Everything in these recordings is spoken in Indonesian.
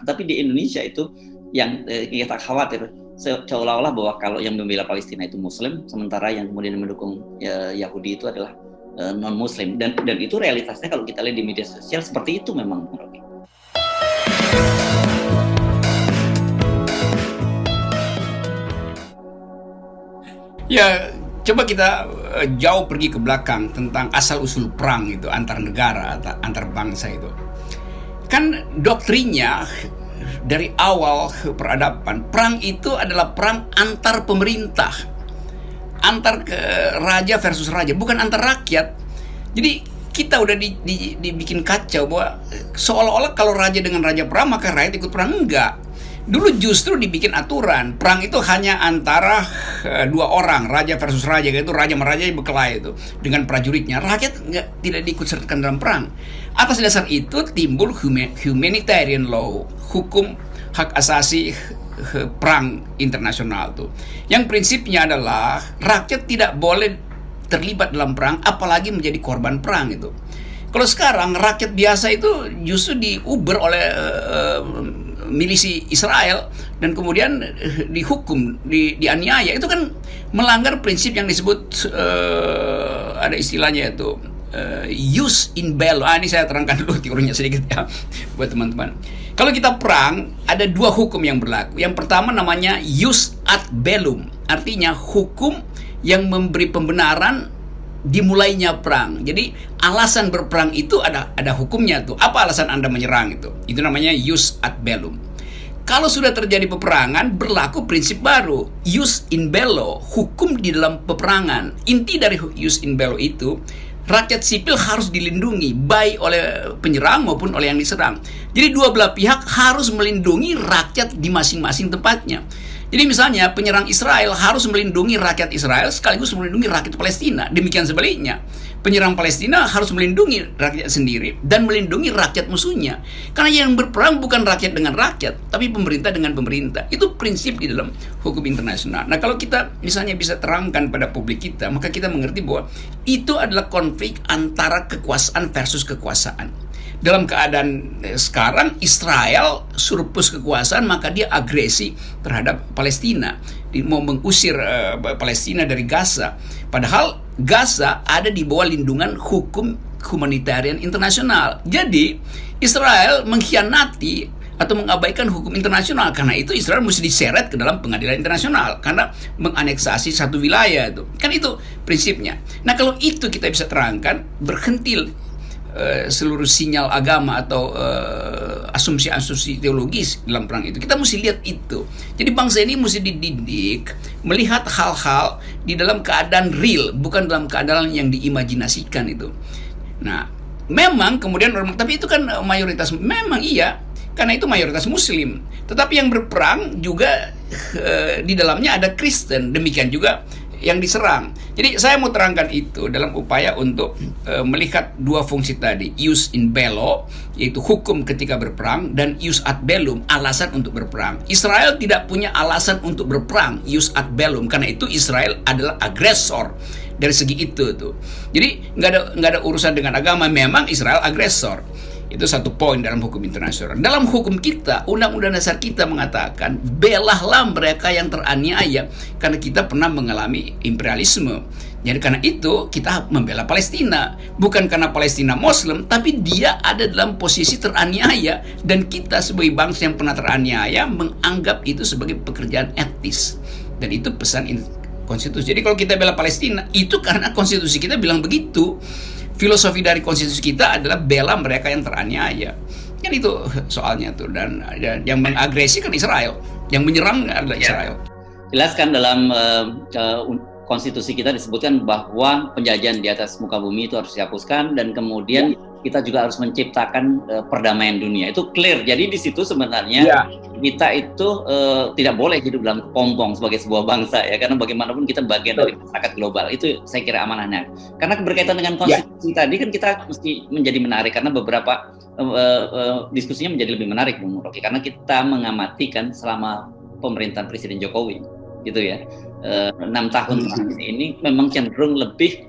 Tapi di Indonesia itu yang kita khawatir seolah-olah bahwa kalau yang membela Palestina itu Muslim, sementara yang kemudian mendukung Yahudi itu adalah non-Muslim, dan itu realitasnya kalau kita lihat di media sosial seperti itu memang. Ya, coba kita jauh pergi ke belakang tentang asal-usul perang itu antar negara, antar bangsa itu. Kan doktrinnya dari awal peradaban, perang itu adalah perang antar pemerintah, antar raja versus raja, bukan antar rakyat. Jadi kita udah dibikin kacau bahwa seolah-olah kalau raja dengan raja perang maka rakyat ikut perang. Enggak. Dulu justru dibikin aturan perang itu hanya antara dua orang, raja versus raja, yaitu raja sama raja berkelahi itu dengan prajuritnya. Rakyat tidak diikut sertakan dalam perang. Atas dasar itu timbul humanitarian law, hukum hak asasi perang internasional tuh. Yang prinsipnya adalah rakyat tidak boleh terlibat dalam perang, apalagi menjadi korban perang itu. Kalau sekarang rakyat biasa itu justru diuber oleh milisi Israel dan kemudian dihukum, dianiaya. Itu kan melanggar prinsip yang disebut ada istilahnya itu jus in bello. Ini saya terangkan dulu teorinya sedikit ya buat teman-teman. Kalau kita perang ada dua hukum yang berlaku. Yang pertama namanya jus ad bellum, artinya hukum yang memberi pembenaran dimulainya perang. Jadi alasan berperang itu ada hukumnya tuh. Apa alasan Anda menyerang itu? Itu namanya jus ad bellum. Kalau sudah terjadi peperangan, berlaku prinsip baru, jus in bello, hukum di dalam peperangan. Inti dari jus in bello itu, rakyat sipil harus dilindungi baik oleh penyerang maupun oleh yang diserang. Jadi dua belah pihak harus melindungi rakyat di masing-masing tempatnya. Jadi misalnya penyerang Israel harus melindungi rakyat Israel sekaligus melindungi rakyat Palestina. Demikian sebaliknya, penyerang Palestina harus melindungi rakyat sendiri dan melindungi rakyat musuhnya. Karena yang berperang bukan rakyat dengan rakyat, tapi pemerintah dengan pemerintah. Itu prinsip di dalam hukum internasional. Nah, kalau kita misalnya bisa terangkan pada publik kita, maka kita mengerti bahwa itu adalah konflik antara kekuasaan versus kekuasaan. Dalam keadaan sekarang Israel surplus kekuasaan, maka dia agresi terhadap Palestina, mau mengusir Palestina dari Gaza. Padahal Gaza ada di bawah lindungan hukum humanitarian internasional. Jadi Israel mengkhianati atau mengabaikan hukum internasional. Karena itu Israel mesti diseret ke dalam pengadilan internasional karena menganeksasi satu wilayah itu. Kan itu prinsipnya. Nah, kalau itu kita bisa terangkan, berhenti seluruh sinyal agama atau asumsi-asumsi teologis dalam perang itu. Kita mesti lihat itu. Jadi bangsa ini mesti dididik melihat hal-hal di dalam keadaan real, bukan dalam keadaan yang diimajinasikan itu. Nah, memang kemudian tapi itu kan mayoritas, memang iya, karena itu mayoritas Muslim. Tetapi yang berperang juga di dalamnya ada Kristen, demikian juga yang diserang. Jadi saya mau terangkan itu dalam upaya untuk melihat dua fungsi tadi, jus in bello, yaitu hukum ketika berperang, dan jus ad bellum, alasan untuk berperang. Israel tidak punya alasan untuk berperang, jus ad bellum, karena itu Israel adalah agresor dari segi itu tuh. Jadi nggak ada urusan dengan agama, memang Israel agresor. Itu satu poin dalam hukum internasional. Dalam hukum kita, Undang-Undang Dasar kita mengatakan, belahlah mereka yang teraniaya, karena kita pernah mengalami imperialisme. Jadi karena itu kita membela Palestina, bukan karena Palestina Muslim, tapi dia ada dalam posisi teraniaya, dan kita sebagai bangsa yang pernah teraniaya menganggap itu sebagai pekerjaan etis. Dan itu pesan konstitusi. Jadi kalau kita bela Palestina, itu karena konstitusi kita bilang begitu. Filosofi dari konstitusi kita adalah bela mereka yang teraniaya. Kan itu soalnya tuh. Dan yang mengagresi kan Israel, yang menyerang adalah Israel. Jelaskan dalam konstitusi kita disebutkan bahwa penjajahan di atas muka bumi itu harus dihapuskan, dan kemudian kita juga harus menciptakan perdamaian dunia. Itu clear. Jadi di situ sebenarnya kita itu tidak boleh hidup dalam kepompong sebagai sebuah bangsa ya, karena bagaimanapun kita bagian dari masyarakat global. Itu saya kira amanahnya. Karena berkaitan dengan konstitusi tadi kan kita mesti menjadi menarik, karena beberapa diskusinya menjadi lebih menarik, Bung Rocky, karena kita mengamati kan selama pemerintahan Presiden Jokowi gitu ya, 6 tahun ini memang cenderung lebih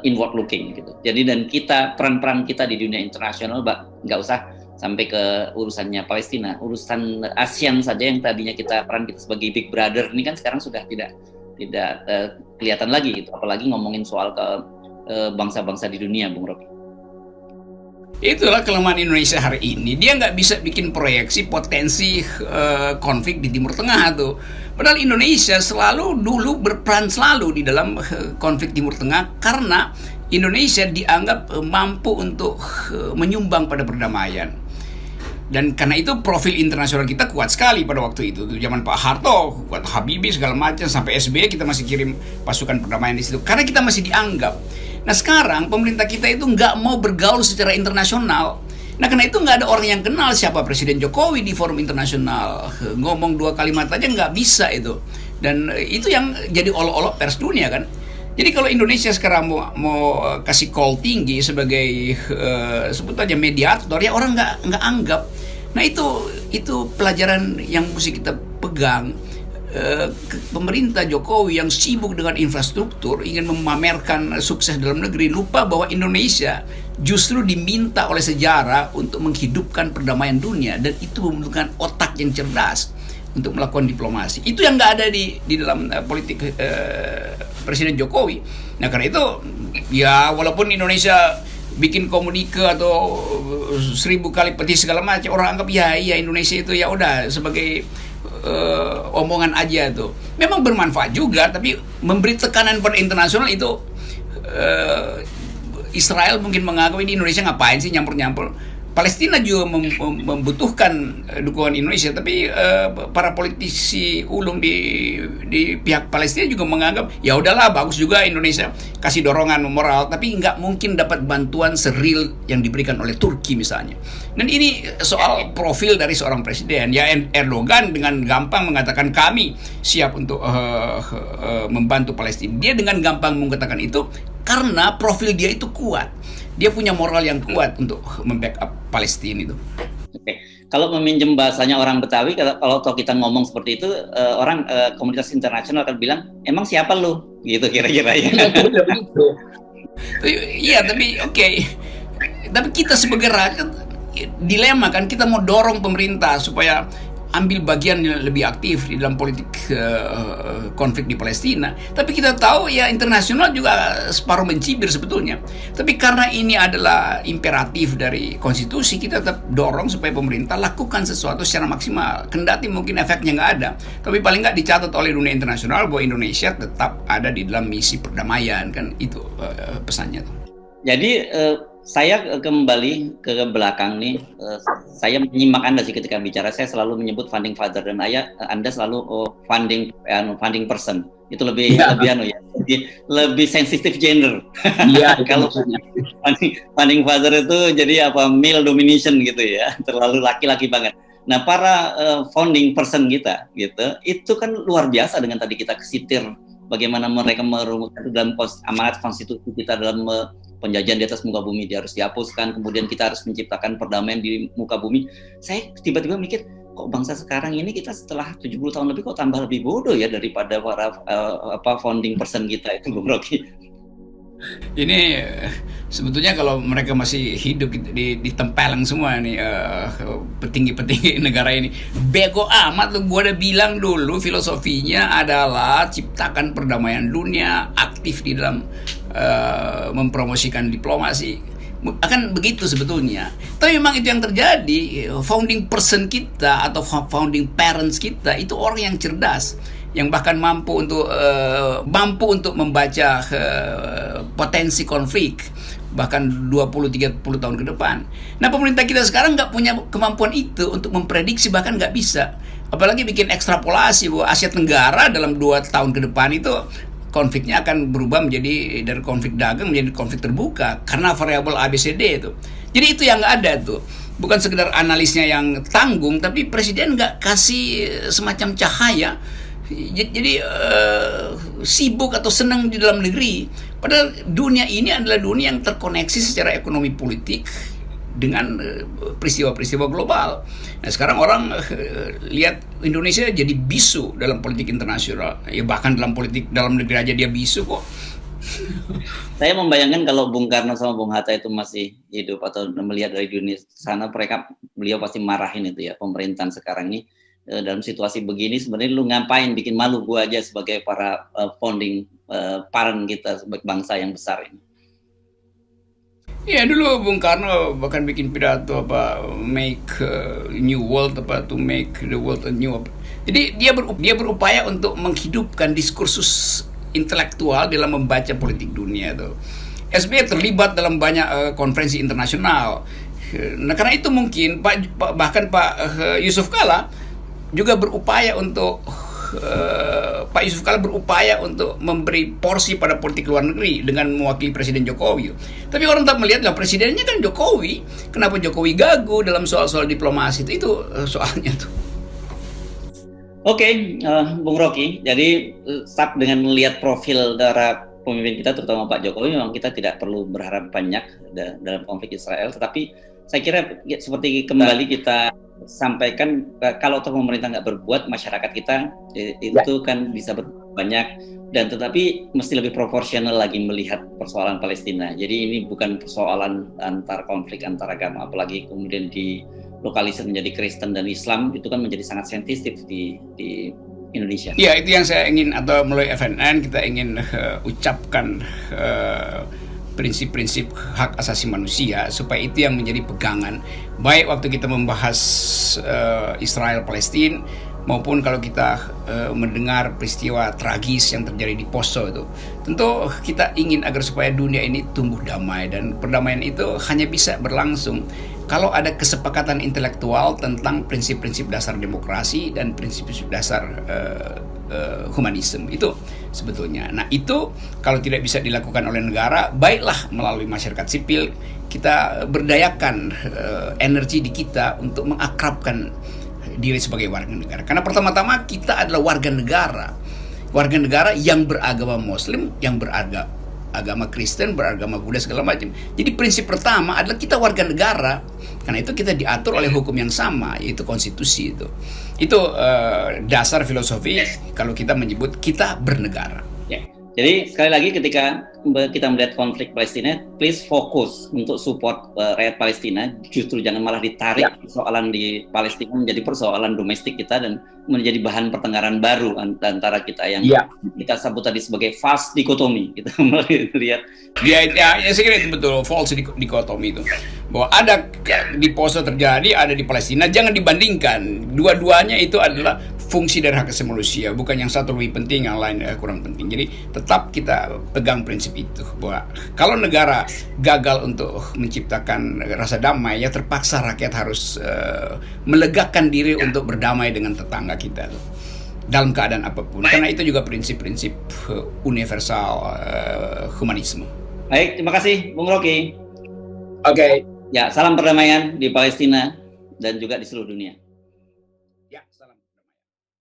inward looking gitu. Jadi dan kita peran-peran kita di dunia internasional nggak usah sampai ke urusannya Palestina, urusan ASEAN saja yang tadinya peran kita sebagai big brother ini kan sekarang sudah tidak kelihatan lagi gitu, apalagi ngomongin soal ke bangsa-bangsa di dunia, Bung Rocky. Itulah kelemahan Indonesia hari ini, dia nggak bisa bikin proyeksi potensi konflik di Timur Tengah tuh. Padahal Indonesia dulu berperan selalu di dalam konflik Timur Tengah karena Indonesia dianggap mampu untuk menyumbang pada perdamaian. Dan karena itu profil internasional kita kuat sekali pada waktu itu. Zaman Pak Harto, kuat Habibie segala macam, sampai SBY kita masih kirim pasukan perdamaian di situ. Karena kita masih dianggap. Nah sekarang pemerintah kita itu nggak mau bergaul secara internasional. Nah karena itu nggak ada orang yang kenal siapa Presiden Jokowi di forum internasional. Ngomong 2 kalimat aja nggak bisa itu. Dan itu yang jadi olok-olok pers dunia kan. Jadi kalau Indonesia sekarang mau kasih call tinggi sebagai sebut aja mediator, ya orang nggak anggap. Nah itu pelajaran yang mesti kita pegang. Pemerintah Jokowi yang sibuk dengan infrastruktur, ingin memamerkan sukses dalam negeri, lupa bahwa Indonesia justru diminta oleh sejarah untuk menghidupkan perdamaian dunia, dan itu membutuhkan otak yang cerdas untuk melakukan diplomasi. Itu yang nggak ada di dalam politik Presiden Jokowi. Nah karena itu ya walaupun Indonesia bikin komunike atau 1000 kali petisi segala macam, orang anggap ya Indonesia itu ya udah sebagai omongan aja tuh. Memang bermanfaat juga, tapi memberi tekanan pada internasional itu Israel mungkin menganggap ini Indonesia ngapain sih nyampur-nyampur. Palestina juga membutuhkan dukungan Indonesia, tapi para politisi ulung di pihak Palestina juga menganggap ya udahlah bagus juga Indonesia kasih dorongan moral, tapi nggak mungkin dapat bantuan seril yang diberikan oleh Turki misalnya. Dan ini soal profil dari seorang presiden. Ya Erdogan dengan gampang mengatakan kami siap untuk membantu Palestina. Dia dengan gampang mengatakan itu karena profil dia itu kuat. Dia punya moral yang kuat untuk membackup Palestina itu. Oke. Kalau meminjam bahasanya orang Betawi, kalau kita ngomong seperti itu, orang komunitas internasional akan bilang, emang siapa lu? Gitu kira-kira ya. Iya, tapi oke. Tapi kita sebagai rakyat dilema kan, kita mau dorong pemerintah supaya ambil bagian yang lebih aktif di dalam politik konflik di Palestina. Tapi kita tahu ya internasional juga separuh mencibir sebetulnya. Tapi karena ini adalah imperatif dari konstitusi, kita tetap dorong supaya pemerintah lakukan sesuatu secara maksimal. Kendati mungkin efeknya nggak ada, tapi paling nggak dicatat oleh dunia internasional bahwa Indonesia tetap ada di dalam misi perdamaian kan, itu pesannya tuh. Jadi saya kembali ke belakang nih, saya menyimak Anda sih ketika bicara. Saya selalu menyebut founding father, dan Anda selalu founding person. Itu lebih lebih sensitif gender. Iya. Kalau founding father itu jadi male domination gitu ya, terlalu laki-laki banget. Nah para founding person kita gitu, itu kan luar biasa dengan tadi kita kesitir bagaimana mereka merumuskan dalam amanat konstitusi kita dalam penjajahan di atas muka bumi dia harus dihapuskan, kemudian kita harus menciptakan perdamaian di muka bumi. Saya tiba-tiba mikir, kok bangsa sekarang ini kita setelah 70 tahun lebih kok tambah lebih bodoh ya daripada para founding person kita itu, Bung Rocky. Ini sebetulnya kalau mereka masih hidup di tempelang semua nih petinggi-petinggi negara ini, bego amat lu. Gua udah bilang dulu filosofinya adalah ciptakan perdamaian dunia, aktif di dalam mempromosikan diplomasi. Akan begitu sebetulnya. Tapi memang itu yang terjadi. Founding person kita atau founding parents kita itu orang yang cerdas, yang bahkan mampu untuk membaca potensi konflik bahkan 20-30 tahun ke depan. Nah pemerintah kita sekarang nggak punya kemampuan itu untuk memprediksi, bahkan nggak bisa. Apalagi bikin ekstrapolasi bahwa Asia Tenggara dalam 2 tahun ke depan itu konfliknya akan berubah menjadi dari konflik dagang menjadi konflik terbuka karena variabel ABCD itu. Jadi itu yang nggak ada tuh. Bukan sekedar analisnya yang tanggung, tapi presiden nggak kasih semacam cahaya. Jadi sibuk atau senang di dalam negeri. Padahal dunia ini adalah dunia yang terkoneksi secara ekonomi politik dengan peristiwa-peristiwa global. Nah sekarang orang lihat Indonesia jadi bisu dalam politik internasional. Ya bahkan dalam politik dalam negeri aja dia bisu kok. Saya membayangkan kalau Bung Karno sama Bung Hatta itu masih hidup atau melihat dari dunia sana, beliau pasti marahin itu ya, pemerintahan sekarang ini dalam situasi begini sebenarnya lu ngapain bikin malu gua aja sebagai para founding parent kita sebagai bangsa yang besar ini. Ya dulu Bung Karno bahkan bikin pidato make new world to make the world a new. Jadi dia berupaya untuk menghidupkan diskursus intelektual dalam membaca politik dunia tuh. SBY terlibat dalam banyak konferensi internasional. Nah karena itu mungkin bahkan Pak Yusuf Kala juga berupaya untuk Pak Yusuf Kala berupaya untuk memberi porsi pada politik luar negeri dengan mewakili Presiden Jokowi. Tapi orang tak melihat lah presidennya kan Jokowi. Kenapa Jokowi gagu dalam soal-soal diplomasi itu soalnya tuh. Oke, Bung Rocky. Jadi dengan melihat profil dari pemimpin kita, terutama Pak Jokowi, memang kita tidak perlu berharap banyak dalam konflik Israel. Tetapi saya kira seperti kembali kita sampaikan, kalau toh pemerintah nggak berbuat, masyarakat kita itu kan bisa berbuat banyak, dan tetapi mesti lebih proporsional lagi melihat persoalan Palestina. Jadi ini bukan persoalan konflik antar agama, apalagi kemudian dilokalisir menjadi Kristen dan Islam, itu kan menjadi sangat sensitif di Indonesia. Ya, itu yang saya ingin, atau melalui FNN kita ingin ucapkan prinsip-prinsip hak asasi manusia, supaya itu yang menjadi pegangan baik waktu kita membahas Israel Palestina maupun kalau kita mendengar peristiwa tragis yang terjadi di Poso itu. Tentu kita ingin agar supaya dunia ini tumbuh damai, dan perdamaian itu hanya bisa berlangsung kalau ada kesepakatan intelektual tentang prinsip-prinsip dasar demokrasi dan prinsip-prinsip dasar humanisme itu sebetulnya. Nah itu kalau tidak bisa dilakukan oleh negara, baiklah melalui masyarakat sipil kita berdayakan energi di kita untuk mengakrabkan diri sebagai warga negara. Karena pertama-tama kita adalah warga negara yang beragama Muslim, yang beragama Kristen, beragama Buddha segala macam. Jadi prinsip pertama adalah kita warga negara. Karena itu kita diatur oleh hukum yang sama, yaitu konstitusi itu. Itu dasar filosofi kalau kita menyebut kita bernegara. Ya. Jadi sekali lagi ketika kita melihat konflik Palestina, please fokus untuk support rakyat Palestina. Justru jangan malah ditarik persoalan di Palestina menjadi persoalan domestik kita dan menjadi bahan pertengkaran baru antara kita yang kita sebut tadi sebagai false dikotomi. Kita melihat. Ya, saya kira itu betul, false dikotomi itu. Bahwa ada di Poso terjadi, ada di Palestina, jangan dibandingkan. Dua-duanya itu adalah fungsi dari hak asasi manusia, bukan yang satu lebih penting, yang lain kurang penting. Jadi tetap kita pegang prinsip itu, bahwa kalau negara gagal untuk menciptakan rasa damai, ya terpaksa rakyat harus melegakan diri untuk berdamai dengan tetangga kita dalam keadaan apapun. Karena itu juga prinsip-prinsip universal humanisme. Baik, terima kasih Bung Rocky. Oke. Ya, salam perdamaian di Palestina dan juga di seluruh dunia.